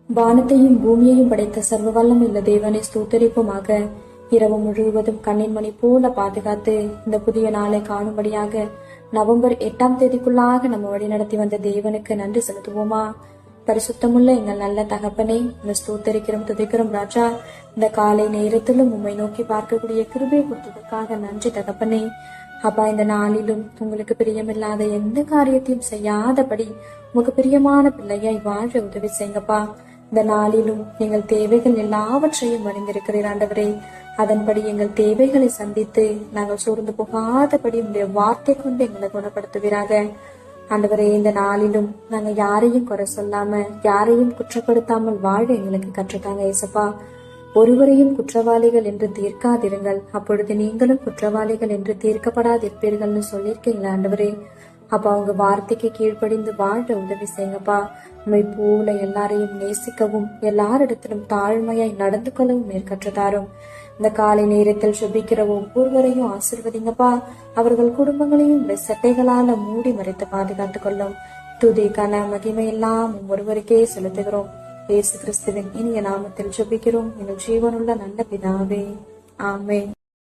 வானத்தையும் பூமியையும் படைத்த சர்வ வல்லமையுள்ள தேவனை ஸ்தோத்தரிப்புமாக. இரவு முழுவதும் கண்ணின் மணி போல பாதுகாத்து இந்த புதிய நாளை காணும்படியாக நவம்பர் 8ஆம் தேதிக்குள்ளாக நம்ம வழி நடத்தி வந்த தேவனுக்கு நன்றி செலுத்துவோமா? பரிசுத்தமுள்ள எங்கள் நல்ல தகப்பனை இந்த ஸ்தோத்தரிக்கிறோம், துதிக்கிறோம் ராஜா. இந்த காலை நேரத்திலும் உம்மை நோக்கி பார்க்கக்கூடிய கிருபை கொடுத்ததற்காக நன்றி தகப்பனே. அப்பா, இந்த நாளிலும் உங்களுக்கு பிரியமில்லாத எந்த காரியத்தையும் செய்யாதபடி உங்களுக்கு பிரியமான பிள்ளையாய் வாழ உதவி செய்யுங்கப்பா. இந்த நாளிலும் எங்கள் தேவைகள் எல்லாவற்றையும் அறிந்திருக்கிறீர் ஆண்டவரே. அதன்படி எங்கள் தேவைகளை சந்தித்து நாங்கள் சோர்ந்து போகாதபடி உங்களுடைய வார்த்தை கொண்டு எங்களை குணப்படுத்துவீராக ஆண்டவரே. இந்த நாளிலும் நாங்க யாரையும் குறை சொல்லாம யாரையும் குற்றப்படுத்தாமல் வாழ எங்களுக்கு கற்றுத்தாங்க ஏசப்பா. ஒருவரையும் குற்றவாளிகள் என்று தீர்க்காதிருங்கள், அப்பொழுது நீங்களும் குற்றவாளிகள் என்று தீர்க்கப்படாதிருப்பீர்கள்னு சொல்லியிருக்கீங்களா ஆண்டவரே. அப்பா, உங்க வார்த்தைக்கு கீழ்ப்படிந்து வாழ உதவி செய்யுங்கப்பா. உண்மை போல எல்லாரையும் நேசிக்கவும் எல்லாரிடத்திலும் தாழ்மையாய் நடந்து கொள்ளவும் மேற்கற்றதாரும். இந்த காலை நேரத்தில் சுபிக்கிற ஒவ்வொருவரையும் ஆசிர்வதிங்கப்பா. அவர்கள் குடும்பங்களையும் சட்டைகளால மூடி மறைத்து பாதுகாத்துக் கொள்ளும். துதி கன மகிமை எல்லாம் ஒருவருக்கே செலுத்துகிறோம். இயேசு கிறிஸ்துவின் இனிய நாமத்தில் சுபிக்கிறோம் எங்கள் ஜீவனுள்ள நல்ல பிதாவே, ஆமென்.